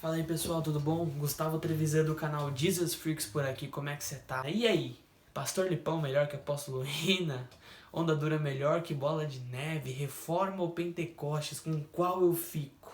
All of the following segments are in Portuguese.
Fala aí pessoal, tudo bom? Gustavo Trevisan do canal Jesus Freaks por aqui, como é que você tá? E aí? Pastor Lipão melhor que Apóstolo Rina? Onda dura melhor que bola de neve? Reforma ou Pentecostes? Com qual eu fico?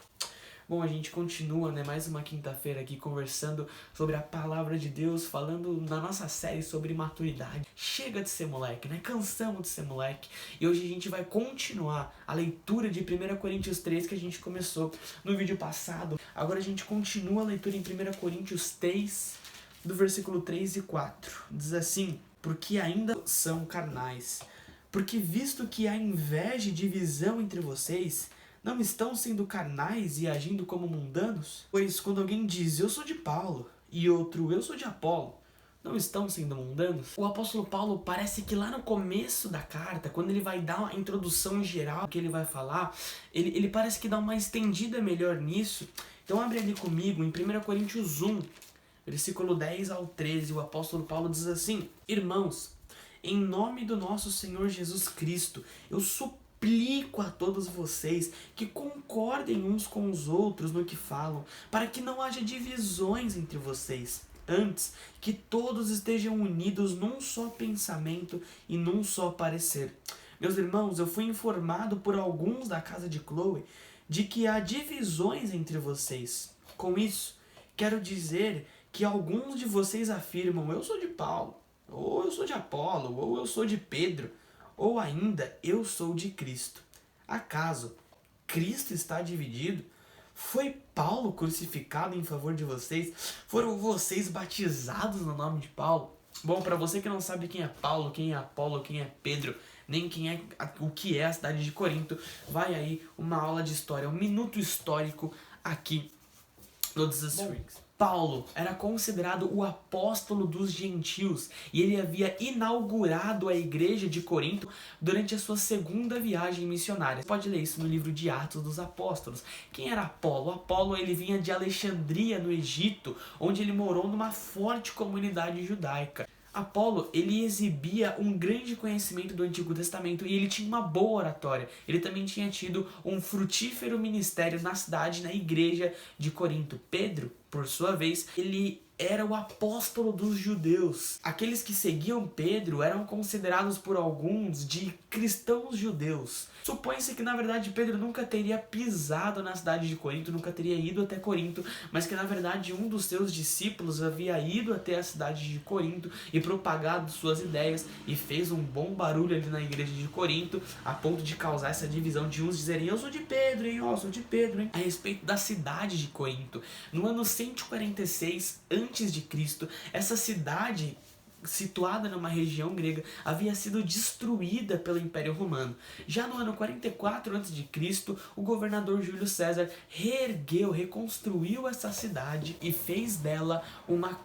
Bom, a gente continua, mais uma quinta-feira aqui conversando sobre a palavra de Deus, falando na nossa série sobre maturidade. Chega de ser moleque, Cansamos de ser moleque. E hoje a gente vai continuar a leitura de 1 Coríntios 3 que a gente começou no vídeo passado. Agora a gente continua a leitura em 1 Coríntios 3, do versículo 3 e 4. Diz assim: porque ainda são carnais. Porque visto que há inveja e divisão entre vocês, não estão sendo carnais e agindo como mundanos? Pois quando alguém diz, eu sou de Paulo, e outro, eu sou de Apolo, não estão sendo mundanos? O apóstolo Paulo parece que lá no começo da carta, quando ele vai dar uma introdução geral que ele vai falar, ele parece que dá uma estendida melhor nisso. Então abre ali comigo em 1 Coríntios 1, versículo 10 ao 13, o apóstolo Paulo diz assim: irmãos, em nome do nosso Senhor Jesus Cristo, eu suplico a todos vocês que concordem uns com os outros no que falam, para que não haja divisões entre vocês. Antes, que todos estejam unidos num só pensamento e num só parecer. Meus irmãos, eu fui informado por alguns da casa de Chloe de que há divisões entre vocês. Com isso, quero dizer que alguns de vocês afirmam, eu sou de Paulo, ou eu sou de Apolo, ou eu sou de Pedro, ou ainda, eu sou de Cristo. Acaso Cristo está dividido? Foi Paulo crucificado em favor de vocês? Foram vocês batizados no nome de Paulo? Bom, para você que não sabe quem é Paulo, quem é Apolo, quem é Pedro, nem o que é a cidade de Corinto, vai aí uma aula de história, um minuto histórico aqui no Jesus Freaks. Paulo era considerado o apóstolo dos gentios e ele havia inaugurado a igreja de Corinto durante a sua segunda viagem missionária. Você pode ler isso no livro de Atos dos Apóstolos. Quem era Apolo? Apolo ele vinha de Alexandria, no Egito, onde ele morou numa forte comunidade judaica. Apolo, ele exibia um grande conhecimento do Antigo Testamento e ele tinha uma boa oratória. Ele também tinha tido um frutífero ministério na cidade, na igreja de Corinto. Pedro, por sua vez, ele era o apóstolo dos judeus. Aqueles que seguiam Pedro eram considerados por alguns de cristãos judeus. Supõe-se que na verdade Pedro nunca teria pisado na cidade de Corinto, nunca teria ido até Corinto, mas que na verdade um dos seus discípulos havia ido até a cidade de Corinto e propagado suas ideias e fez um bom barulho ali na igreja de Corinto, a ponto de causar essa divisão de uns dizerem, eu sou de Pedro, hein, eu sou de Pedro, hein, a respeito da cidade de Corinto. No ano 146 a.C., essa cidade, situada numa região grega, havia sido destruída pelo Império Romano. Já no ano 44 a.C., o governador Júlio César reconstruiu essa cidade e fez dela uma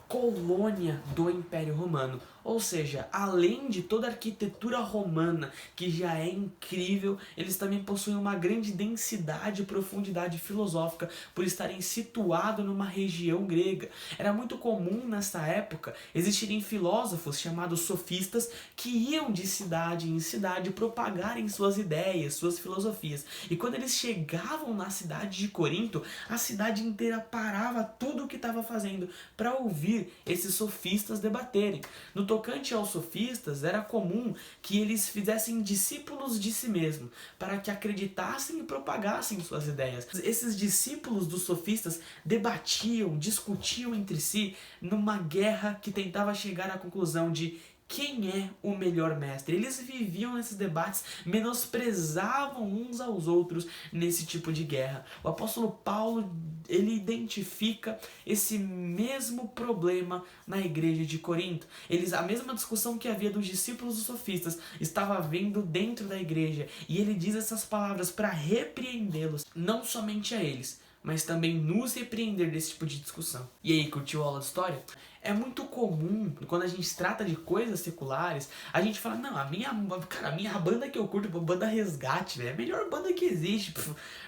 colônia do Império Romano. Ou seja, além de toda a arquitetura romana, que já é incrível, eles também possuem uma grande densidade e profundidade filosófica por estarem situados numa região grega. Era muito comum nessa época existirem filósofos chamados sofistas que iam de cidade em cidade propagarem suas ideias, suas filosofias. E quando eles chegavam na cidade de Corinto, a cidade inteira parava tudo o que estava fazendo para ouvir esses sofistas debaterem. No tocante aos sofistas, era comum que eles fizessem discípulos de si mesmos, para que acreditassem e propagassem suas ideias. Esses discípulos dos sofistas debatiam, discutiam entre si numa guerra que tentava chegar à conclusão de quem é o melhor mestre. Eles viviam nesses debates, menosprezavam uns aos outros nesse tipo de guerra. O apóstolo Paulo, ele identifica esse mesmo problema na igreja de Corinto. A mesma discussão que havia dos discípulos dos sofistas estava havendo dentro da igreja. E ele diz essas palavras para repreendê-los, não somente a eles, mas também nos repreender desse tipo de discussão. E aí, curtiu a aula de história? É muito comum, quando a gente trata de coisas seculares, a gente fala, não, cara, a minha banda que eu curto, pô, banda Resgate, velho, é a melhor banda que existe. Pô,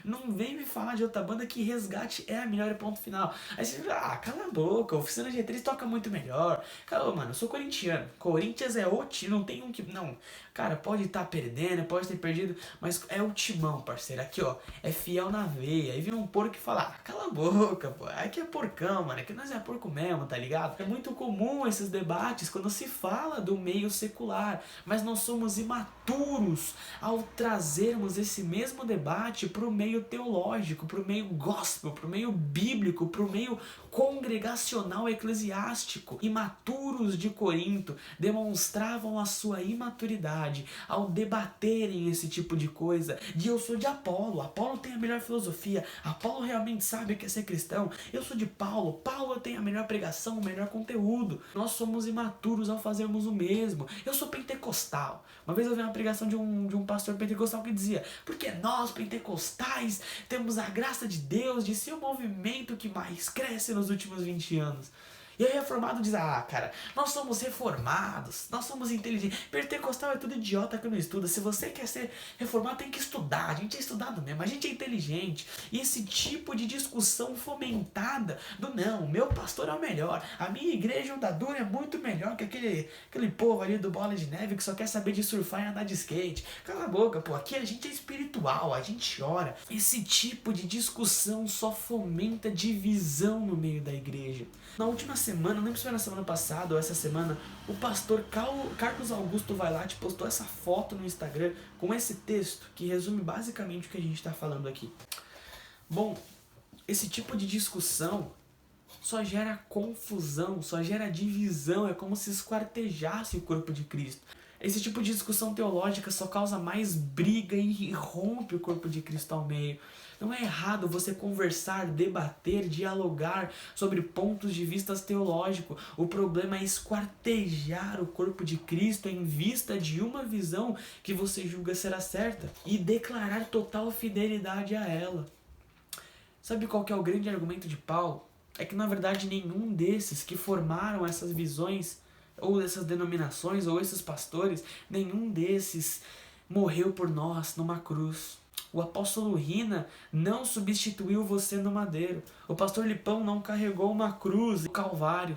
não vem me falar de outra banda que Resgate é a melhor e ponto final. Aí você fala, cala a boca, Oficina G3 toca muito melhor. Cara, mano, eu sou corintiano, Corinthians é o time, não tem um que... Não, cara, pode estar perdendo, pode ter perdido, mas é o timão, parceiro, aqui ó, é fiel na veia. Aí vem um porco e fala, cala a boca, pô, aqui é porcão, mano, aqui nós é porco mesmo, tá ligado? É muito comum esses debates quando se fala do meio secular, mas nós somos imaturos ao trazermos esse mesmo debate para o meio teológico, para o meio gospel, para o meio bíblico, para o meio congregacional eclesiástico. Imaturos de Corinto demonstravam a sua imaturidade ao debaterem esse tipo de coisa. Eu sou de Apolo, Apolo tem a melhor filosofia, Apolo realmente sabe o que é ser cristão. Eu sou de Paulo, Paulo tem a melhor pregação, o melhor conteúdo. Nós somos imaturos ao fazermos o mesmo. Eu sou pentecostal. Uma vez eu vi uma pregação de um pastor pentecostal que dizia, porque nós pentecostais temos a graça de Deus de ser o movimento que mais cresce nos últimos 20 anos. E aí reformado diz, cara, nós somos reformados, nós somos inteligentes. Pentecostal é tudo idiota que não estuda. Se você quer ser reformado, tem que estudar. A gente é estudado mesmo, a gente é inteligente. E esse tipo de discussão fomentada do não, meu pastor é o melhor, a minha igreja Onda Dura é muito melhor que aquele povo ali do Bola de Neve que só quer saber de surfar e andar de skate. Cala a boca, pô, aqui a gente é espiritual, a gente ora. Esse tipo de discussão só fomenta divisão no meio da igreja. Na última semana, não lembro se foi na semana passada ou essa semana, o pastor Carlos Augusto Vailate postou essa foto no Instagram com esse texto que resume basicamente o que a gente está falando aqui. Bom, esse tipo de discussão só gera confusão, só gera divisão, é como se esquartejasse o corpo de Cristo. Esse tipo de discussão teológica só causa mais briga e rompe o corpo de Cristo ao meio. Não é errado você conversar, debater, dialogar sobre pontos de vista teológicos. O problema é esquartejar o corpo de Cristo em vista de uma visão que você julga ser a certa e declarar total fidelidade a ela. Sabe qual que é o grande argumento de Paulo? É que na verdade nenhum desses que formaram essas visões ou essas denominações, ou esses pastores, nenhum desses morreu por nós numa cruz. O apóstolo Rina não substituiu você no madeiro. O pastor Lipão não carregou uma cruz no Calvário.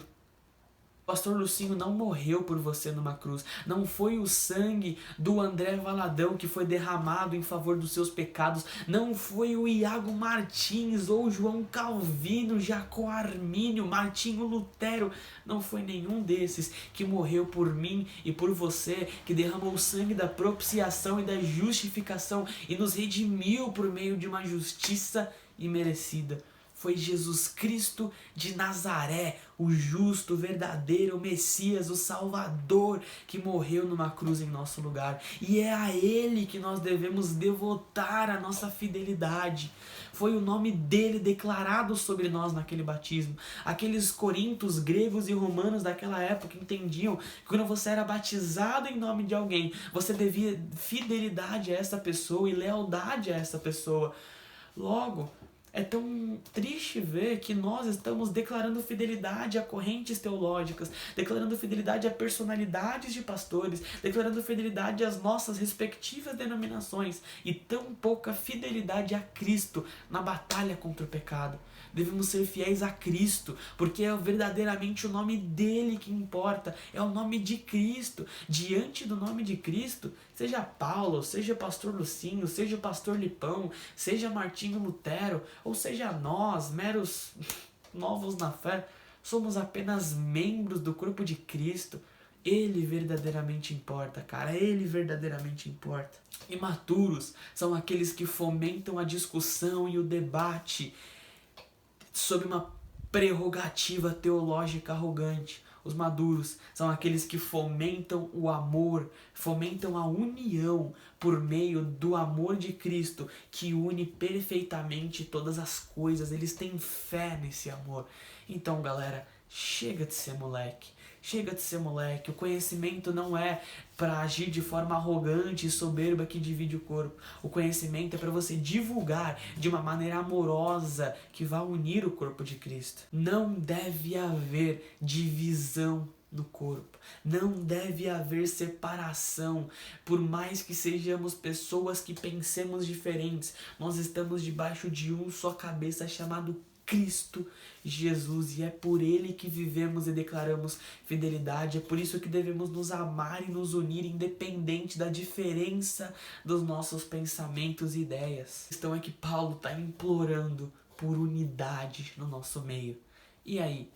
O pastor Lucinho não morreu por você numa cruz. Não foi o sangue do André Valadão que foi derramado em favor dos seus pecados. Não foi o Iago Martins ou João Calvino, Jacó Armínio, Martinho Lutero. Não foi nenhum desses que morreu por mim e por você, que derramou o sangue da propiciação e da justificação e nos redimiu por meio de uma justiça imerecida. Foi Jesus Cristo de Nazaré, o justo, o verdadeiro, o Messias, o Salvador, que morreu numa cruz em nosso lugar. E é a Ele que nós devemos devotar a nossa fidelidade. Foi o nome dele declarado sobre nós naquele batismo. Aqueles corintos, gregos e romanos daquela época entendiam que quando você era batizado em nome de alguém, você devia fidelidade a essa pessoa e lealdade a essa pessoa. Logo, é tão triste ver que nós estamos declarando fidelidade a correntes teológicas, declarando fidelidade a personalidades de pastores, declarando fidelidade às nossas respectivas denominações e tão pouca fidelidade a Cristo na batalha contra o pecado. Devemos ser fiéis a Cristo, porque é verdadeiramente o nome dele que importa, é o nome de Cristo. Diante do nome de Cristo, seja Paulo, seja pastor Lucinho, seja pastor Lipão, seja Martinho Lutero, ou seja nós, meros novos na fé, somos apenas membros do corpo de Cristo. Ele verdadeiramente importa, cara, ele verdadeiramente importa. Imaturos são aqueles que fomentam a discussão e o debate sob uma prerrogativa teológica arrogante. Os maduros são aqueles que fomentam o amor, fomentam a união por meio do amor de Cristo, que une perfeitamente todas as coisas. Eles têm fé nesse amor. Então, galera, chega de ser moleque. Chega de ser moleque. O conhecimento não é para agir de forma arrogante e soberba que divide o corpo. O conhecimento é para você divulgar de uma maneira amorosa que vá unir o corpo de Cristo. Não deve haver divisão no corpo. Não deve haver separação. Por mais que sejamos pessoas que pensemos diferentes, nós estamos debaixo de um só cabeça chamado Cristo Jesus, e é por Ele que vivemos e declaramos fidelidade. É por isso que devemos nos amar e nos unir, independente da diferença dos nossos pensamentos e ideias. A questão é que Paulo está implorando por unidade no nosso meio. E aí,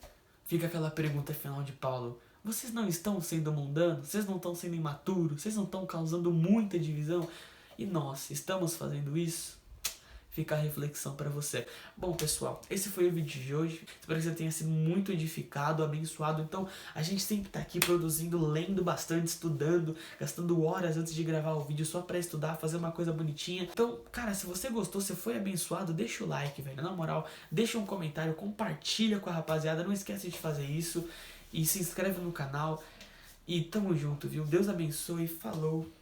fica aquela pergunta final de Paulo: vocês não estão sendo mundanos? Vocês não estão sendo imaturos? Vocês não estão causando muita divisão? E nós estamos fazendo isso? Fica a reflexão para você. Bom, pessoal, esse foi o vídeo de hoje. Espero que você tenha sido muito edificado, abençoado. Então, a gente sempre tá aqui produzindo, lendo bastante, estudando, gastando horas antes de gravar o vídeo só para estudar, fazer uma coisa bonitinha. Então, cara, se você gostou, se foi abençoado, deixa o like, velho. Na moral, deixa um comentário, compartilha com a rapaziada. Não esquece de fazer isso. E se inscreve no canal. E tamo junto, viu? Deus abençoe. Falou.